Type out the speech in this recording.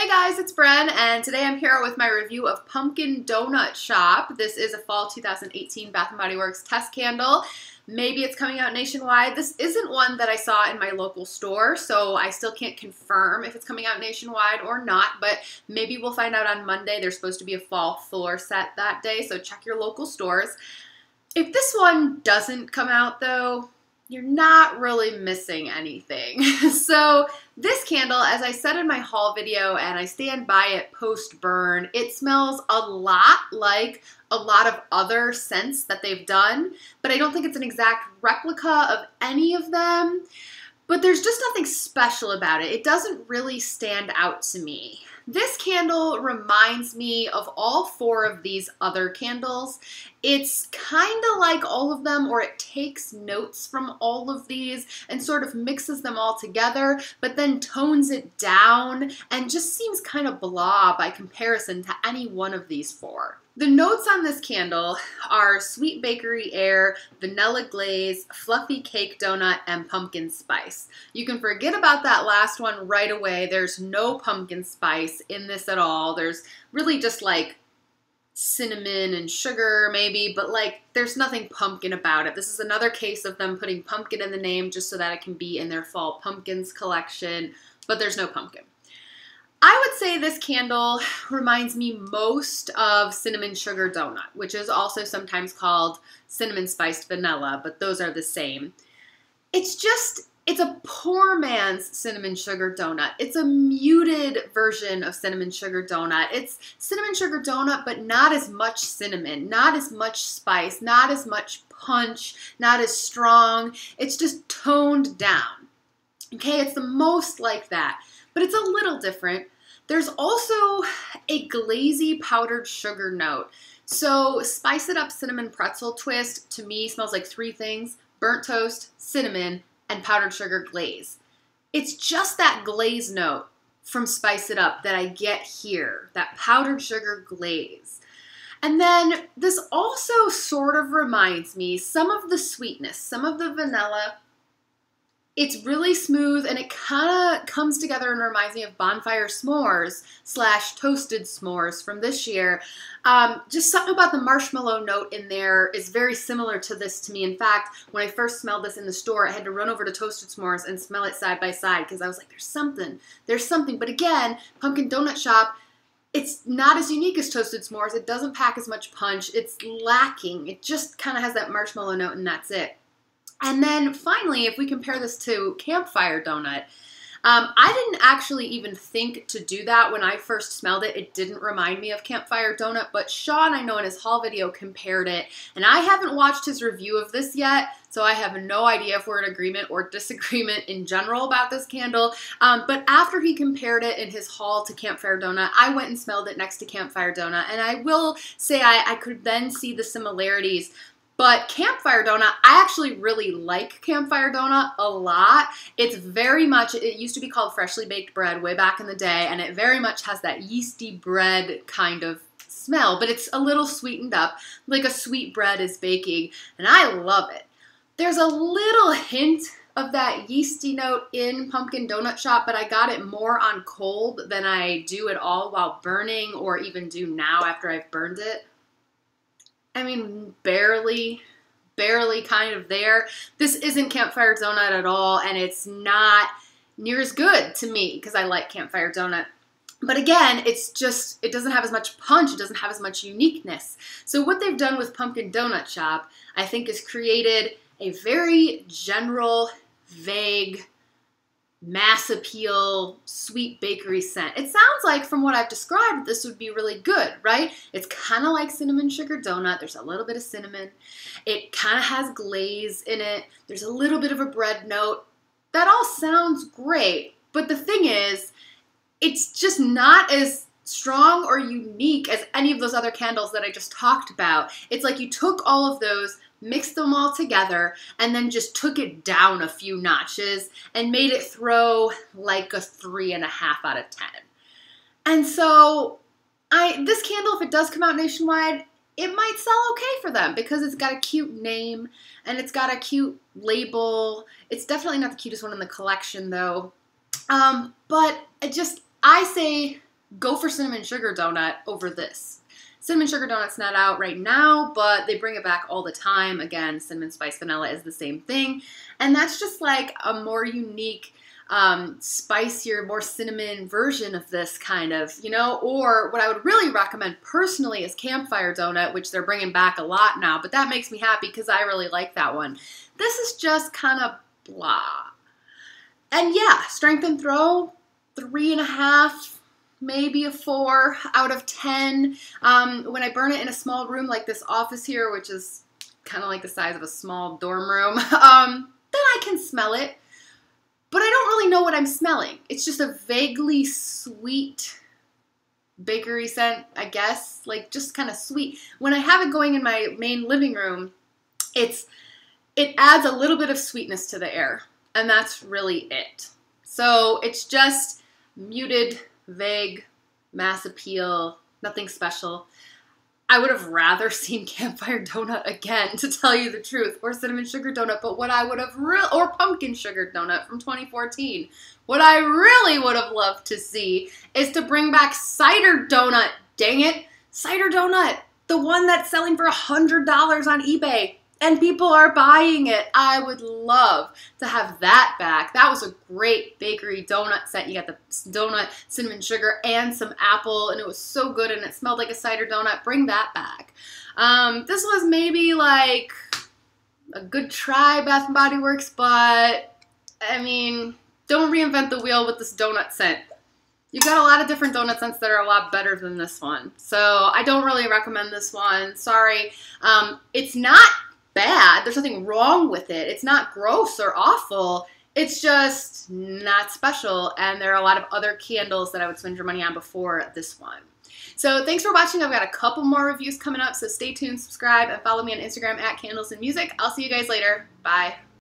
Hey guys, it's Bren, and today I'm here with my review of Pumpkin Donut Shop. This is a fall 2018 Bath & Body Works test candle. Maybe it's coming out nationwide. This isn't one that I saw in my local store, so I still can't confirm if it's coming out nationwide or not, but maybe we'll find out on Monday. There's supposed to be a fall floor set that day, so check your local stores. If this one doesn't come out though, you're not really missing anything. So this candle, as I said in my haul video, and I stand by it post-burn, it smells a lot like a lot of other scents that they've done, but I don't think it's an exact replica of any of them. But there's just nothing special about it. It doesn't really stand out to me. This candle reminds me of all four of these other candles. It's kind of like all of them, or it takes notes from all of these and sort of mixes them all together, but then tones it down and just seems kind of blah by comparison to any one of these four. The notes on this candle are sweet bakery air, vanilla glaze, fluffy cake donut, and pumpkin spice. You can forget about that last one right away. There's no pumpkin spice in this at all. There's really just like cinnamon and sugar maybe, but like there's nothing pumpkin about it. This is another case of them putting pumpkin in the name just so that it can be in their fall pumpkins collection, but there's no pumpkin. I would say this candle reminds me most of cinnamon sugar donut, which is also sometimes called cinnamon spiced vanilla, but those are the same. It's a poor man's cinnamon sugar donut. It's a muted version of cinnamon sugar donut. It's cinnamon sugar donut, but not as much cinnamon, not as much spice, not as much punch, not as strong. It's just toned down. Okay, it's the most like that, but it's a little different. There's also a glazy powdered sugar note. So Spice It Up Cinnamon Pretzel Twist to me smells like three things: burnt toast, cinnamon, and powdered sugar glaze. It's just that glaze note from Spice It Up that I get here, that powdered sugar glaze. And then this also sort of reminds me some of the sweetness, some of the vanilla. It's really smooth and it kind of comes together and reminds me of Bonfire S'mores / Toasted S'mores from this year. Just something about the marshmallow note in there is very similar to this to me. In fact, when I first smelled this in the store, I had to run over to Toasted S'mores and smell it side by side because I was like, there's something. But again, Pumpkin Donut Shop, it's not as unique as Toasted S'mores. It doesn't pack as much punch. It's lacking. It just kind of has that marshmallow note and that's it. And then finally, if we compare this to Campfire Donut, I didn't actually even think to do that when I first smelled it. It didn't remind me of Campfire Donut, but Sean, I know in his haul video, compared it, and I haven't watched his review of this yet, so I have no idea if we're in agreement or disagreement in general about this candle, but after he compared it in his haul to Campfire Donut, I went and smelled it next to Campfire Donut, and I will say I could then see the similarities. But Campfire Donut, I actually really like Campfire Donut a lot. It's very much, it used to be called freshly baked bread way back in the day, and it very much has that yeasty bread kind of smell, but it's a little sweetened up, like a sweet bread is baking, and I love it. There's a little hint of that yeasty note in Pumpkin Donut Shop, but I got it more on cold than I do at all while burning, or even do now after I've burned it. I mean, barely kind of there. This isn't Campfire Donut at all, and it's not near as good to me because I like Campfire Donut. But again, it's just, it doesn't have as much punch, it doesn't have as much uniqueness. So what they've done with Pumpkin Donut Shop, I think, is created a very general, vague, mass appeal, sweet bakery scent. It sounds like, from what I've described, this would be really good, right? It's kind of like cinnamon sugar donut. There's a little bit of cinnamon. It kind of has glaze in it. There's a little bit of a bread note. That all sounds great, but the thing is, it's just not as strong or unique as any of those other candles that I just talked about. It's like you took all of those, mixed them all together, and then just took it down a few notches and made it throw like a 3.5 out of 10. And so this candle, if it does come out nationwide, it might sell okay for them because it's got a cute name and it's got a cute label. It's definitely not the cutest one in the collection though. But I say go for cinnamon sugar donut over this. Cinnamon sugar donut's not out right now, but they bring it back all the time. Again, cinnamon spice vanilla is the same thing. And that's just like a more unique, spicier, more cinnamon version of this kind of, you know, or what I would really recommend personally is Campfire Donut, which they're bringing back a lot now, but that makes me happy because I really like that one. This is just kind of blah. And yeah, strength and throw, 3.5, maybe a 4 out of 10. When I burn it in a small room like this office here, which is kind of like the size of a small dorm room, then I can smell it. But I don't really know what I'm smelling. It's just a vaguely sweet bakery scent, I guess. Like, just kind of sweet. When I have it going in my main living room, it adds a little bit of sweetness to the air. And that's really it. So it's just muted, vague, mass appeal, nothing special. I would have rather seen Campfire Donut again, to tell you the truth, or Cinnamon Sugar Donut, but what I would have or Pumpkin Sugar Donut from 2014. What I really would have loved to see is to bring back Cider Donut, dang it, Cider Donut, the one that's selling for $100 on eBay. And people are buying it. I would love to have that back. That was a great bakery donut set. You got the donut, cinnamon sugar, and some apple, and it was so good, and it smelled like a cider donut. Bring that back. This was maybe like a good try, Bath & Body Works, but, I mean, don't reinvent the wheel with this donut scent. You've got a lot of different donut scents that are a lot better than this one. So I don't really recommend this one. Sorry. It's not bad. There's nothing wrong with it. It's not gross or awful. It's just not special, and there are a lot of other candles that I would spend your money on before this one. So thanks for watching. I've got a couple more reviews coming up, so stay tuned, subscribe, and follow me on Instagram at Candles and Music. I'll see you guys later. Bye.